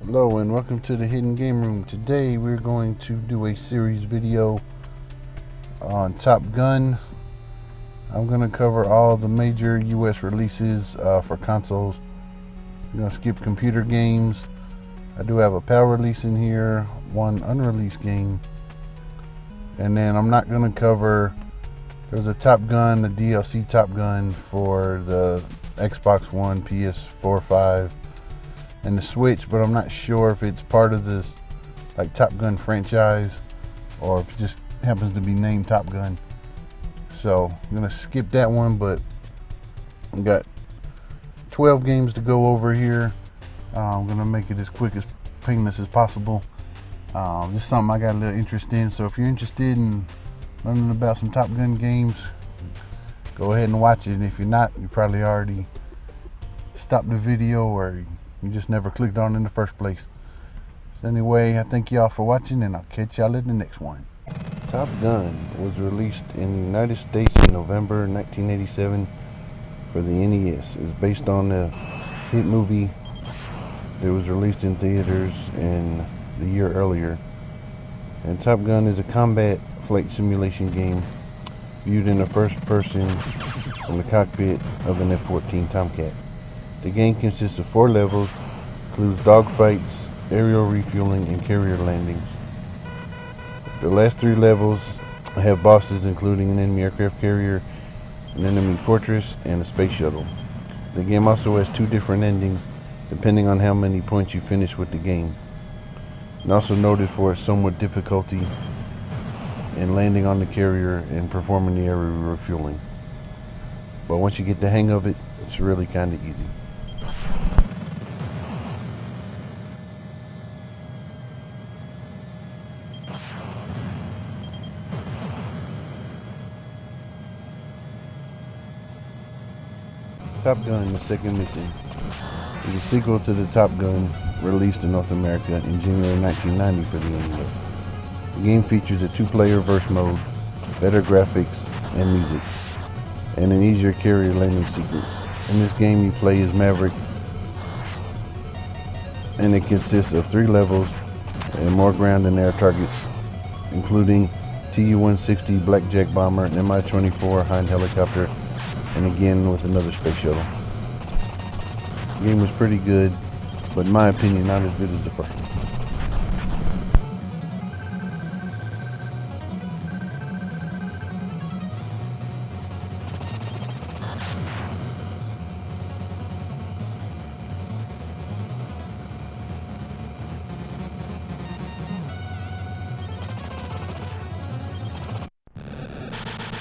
Hello and welcome to the Hidden Game Room. Today we're going to do a series video on Top Gun. I'm going to cover all the major US releases for consoles. I'm going to skip computer games. I do have a PAL release in here, one unreleased game. And then I'm not going to cover, there's a Top Gun, the DLC Top Gun for the Xbox One, PS4, 5, and the Switch, but I'm not sure if it's part of this like Top Gun franchise or if it just happens to be named Top Gun. So I'm gonna skip that one, but we got 12 games to go over here. I'm gonna make it as quick, as painless as possible. This is something I got a little interest in, so if you're interested in learning about some Top Gun games, go ahead and watch it. And if you're not, you probably already stopped the video or you just never clicked on it in the first place. So anyway, I thank y'all for watching, and I'll catch y'all in the next one. Top Gun was released in the United States in November 1987 for the NES. It's based on the hit movie that was released in theaters in the year earlier. And Top Gun is a combat flight simulation game viewed in the first person from the cockpit of an F-14 Tomcat. The game consists of 4 levels, includes dogfights, aerial refueling, and carrier landings. The last 3 levels have bosses including an enemy aircraft carrier, an enemy fortress, and a space shuttle. The game also has 2 different endings depending on how many points you finish with the game. And also noted for its somewhat difficulty in landing on the carrier and performing the aerial refueling. But once you get the hang of it, it's really kind of easy. Top Gun: The Second Mission is a sequel to the Top Gun released in North America in January 1990 for the NES. The game features a 2-player verse mode, better graphics and music, and an easier carrier landing sequence. In this game you play as Maverick, and it consists of 3 levels and more ground and air targets, including Tu-160 Blackjack bomber, an Mi-24 Hind helicopter, and again with another space shuttle. The game was pretty good, but in my opinion not as good as the first one.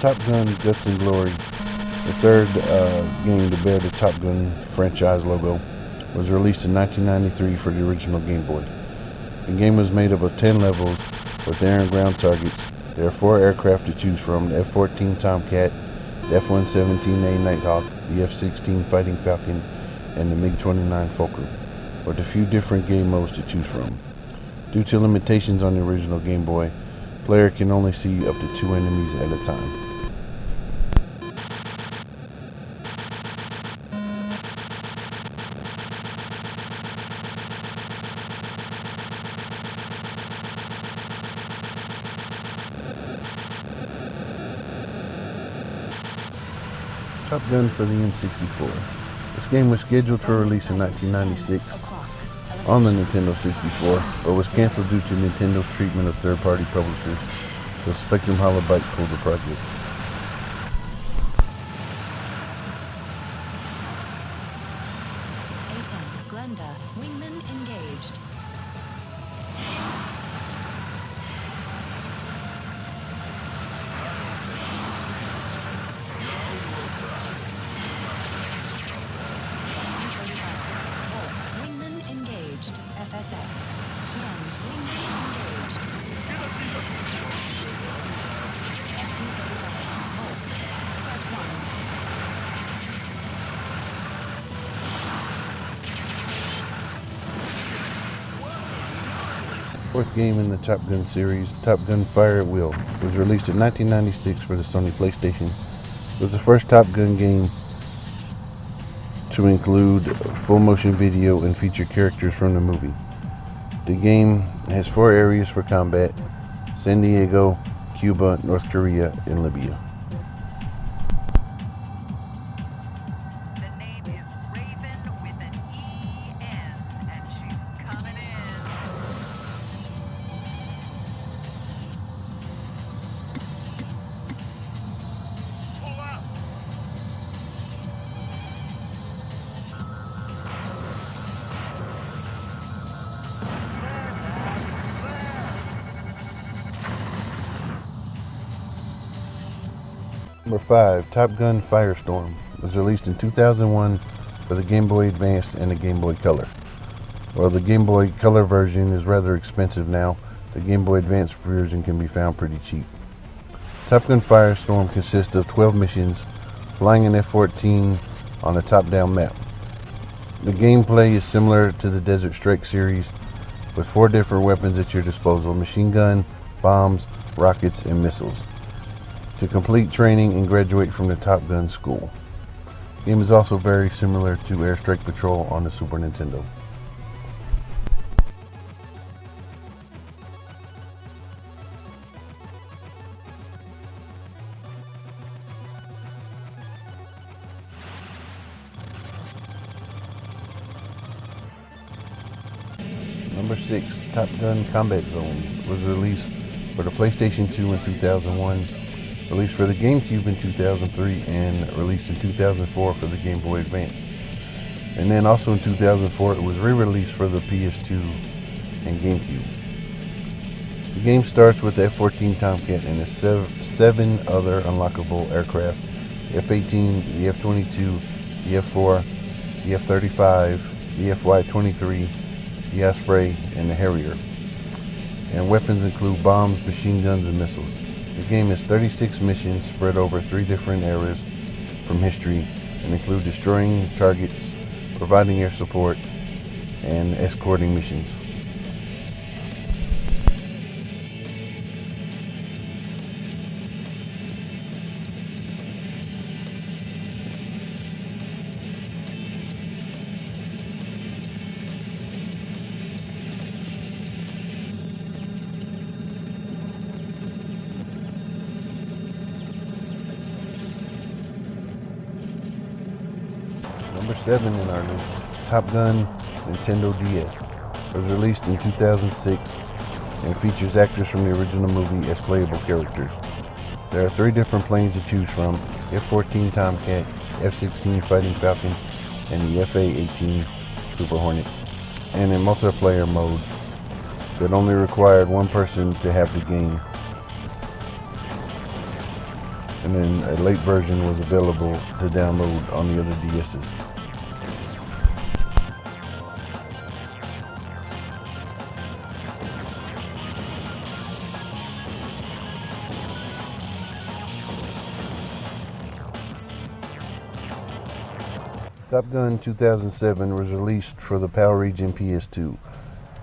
Top Gun: Guts and Glory, the third game to bear the Top Gun franchise logo, was released in 1993 for the original Game Boy. The game was made up of 10 levels with air and ground targets. There are 4 aircraft to choose from: the F-14 Tomcat, the F-117A Nighthawk, the F-16 Fighting Falcon, and the MiG-29 Fokker, with a few different game modes to choose from. Due to limitations on the original Game Boy, player can only see up to 2 enemies at a time. Top Gun for the N64. This game was scheduled for release in 1996 on the Nintendo 64, but was canceled due to Nintendo's treatment of third-party publishers, so Spectrum Holobyte pulled the project. A-10, Glenda, wingman engaged. FSX. 1. Wingman engaged. SU-35. Hold. Scratch 1. Fourth game in the Top Gun series, Top Gun Fire at Will, was released in 1996 for the Sony PlayStation. It was the first Top Gun game to include full motion video and feature characters from the movie. The game has 4 areas for combat: San Diego, Cuba, North Korea, and Libya. The name is Raven with an E-N, and she's coming in. Pull up! Number 5, Top Gun Firestorm was released in 2001 for the Game Boy Advance and the Game Boy Color. While the Game Boy Color version is rather expensive now, the Game Boy Advance version can be found pretty cheap. Top Gun Firestorm consists of 12 missions, flying an F-14 on a top-down map. The gameplay is similar to the Desert Strike series, with 4 different weapons at your disposal: machine gun, bombs, rockets, and missiles, to complete training and graduate from the Top Gun school. The game is also very similar to Airstrike Patrol on the Super Nintendo. Number 6, Top Gun Combat Zones was released for the PlayStation 2 in 2001, released for the GameCube in 2003, and released in 2004 for the Game Boy Advance. And then also in 2004 it was re-released for the PS2 and GameCube. The game starts with the F-14 Tomcat and the 7 other unlockable aircraft: the F-18, the F-22, the F-4, the F-35, the FY-23, the Osprey, and the Harrier. And weapons include bombs, machine guns, and missiles. The game has 36 missions spread over 3 different eras from history, and include destroying targets, providing air support, and escorting missions. Number 7 in our list, Top Gun Nintendo DS, was released in 2006 and features actors from the original movie as playable characters. There are 3 different planes to choose from: F-14 Tomcat, F-16 Fighting Falcon, and the FA-18 Super Hornet, and in multiplayer mode that only required 1 person to have the game. And then a late version was available to download on the other DSs. Top Gun 2007 was released for the PAL region PS2.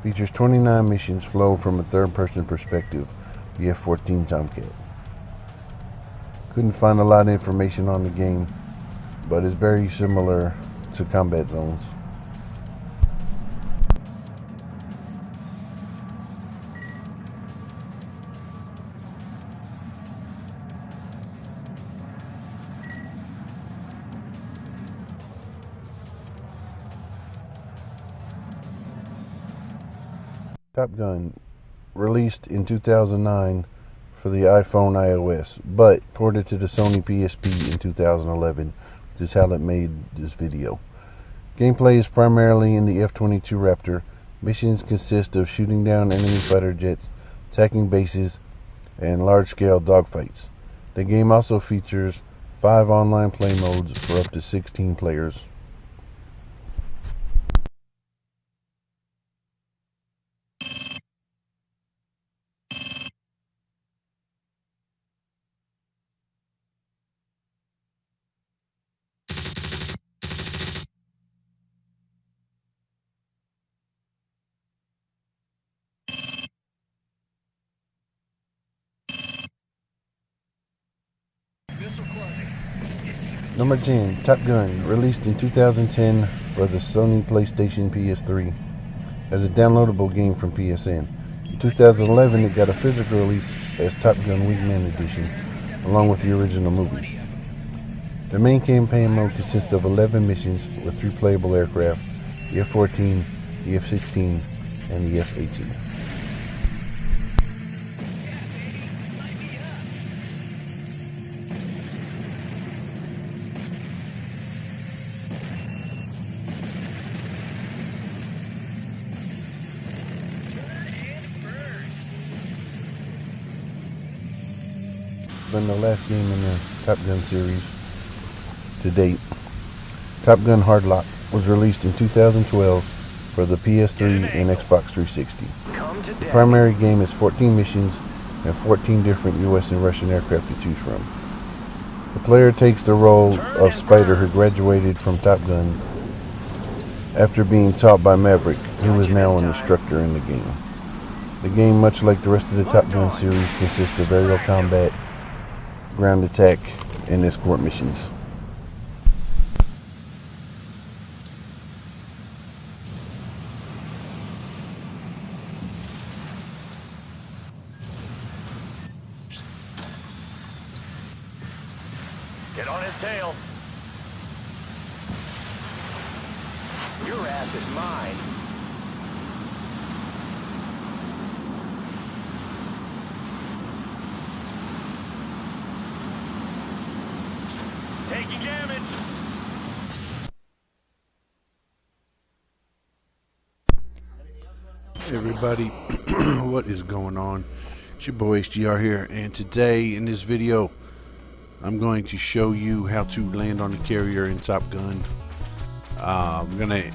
Features 29 missions flow from a third-person perspective, the F-14 Tomcat. Couldn't find a lot of information on the game, but it's very similar to Combat Zones. Top Gun, released in 2009 for the iPhone iOS, but ported to the Sony PSP in 2011, which is how it made this video. Gameplay is primarily in the F-22 Raptor. Missions consist of shooting down enemy fighter jets, attacking bases, and large-scale dogfights. The game also features 5 online play modes for up to 16 players. Number 10, Top Gun, released in 2010 for the Sony PlayStation PS3. as a downloadable game from PSN. In 2011, it got a physical release as Top Gun Wingman Edition, along with the original movie. The main campaign mode consists of 11 missions with 3 playable aircraft, the F-14, the F-16, and the F-18. Been the last game in the Top Gun series to date. Top Gun Hard Lock was released in 2012 for the PS3 and Xbox 360. The primary game is 14 missions and 14 different US and Russian aircraft to choose from. The player takes the role of Spider, who graduated from Top Gun after being taught by Maverick, who is now an instructor in the game. The game, much like the rest of the Top Gun series, consists of aerial combat, ground attack, and escort missions. Get on his tail. Your ass is mine. Taking damage. Hey everybody, what is going on? It's your boy HGR here, and today in this video I'm going to show you how to land on the carrier in Top Gun. I'm gonna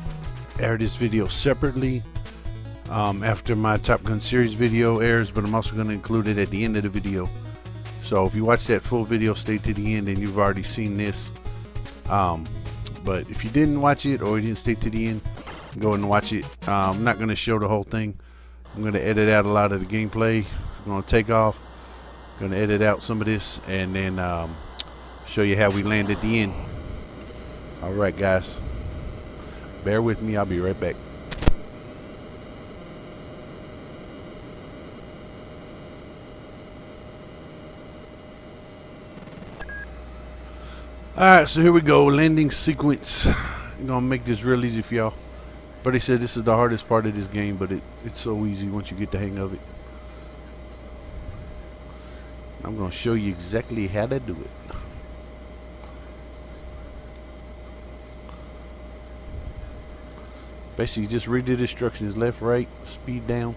air this video separately after my Top Gun series video airs, but I'm also going to include it at the end of the video. So if you watch that full video, stay to the end and you've already seen this. But if you didn't watch it or you didn't stay to the end, go ahead and watch it. I'm not going to show the whole thing. I'm going to edit out a lot of the gameplay. I'm going to take off. Going to edit out some of this and then show you how we land at the end. Alright guys, bear with me, I'll be right back. Alright, so here we go, landing sequence. I'm going to make this real easy for y'all. Buddy said this is the hardest part of this game, but it's so easy once you get the hang of it. I'm going to show you exactly how to do it. Basically, just read the instructions: left, right, speed down,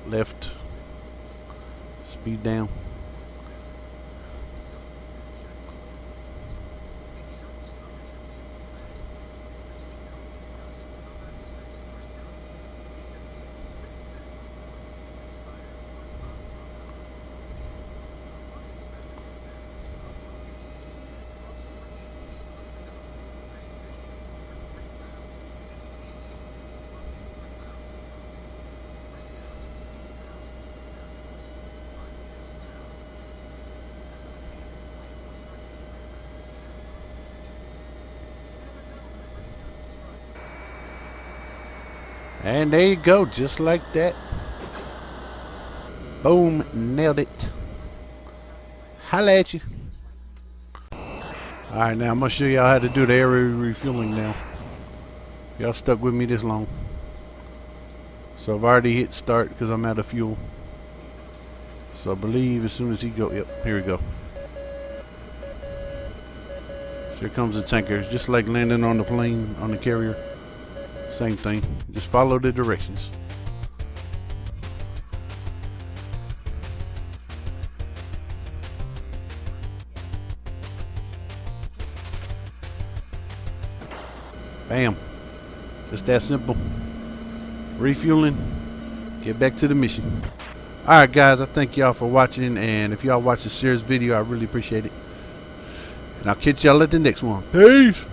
left, speed down. And there you go, just like that. Boom, nailed it. Holla at you. Alright, now I'm going to show y'all how to do the air refueling now. Y'all stuck with me this long. So I've already hit start because I'm out of fuel. So I believe as soon as he go, yep, here we go. So here comes the tanker. It's just like landing on the plane, on the carrier. Same thing, just follow the directions. Bam, just that simple. Refueling, get back to the mission. Alright guys, I thank y'all for watching, and if y'all watch the series video, I really appreciate it. And I'll catch y'all at the next one. Peace.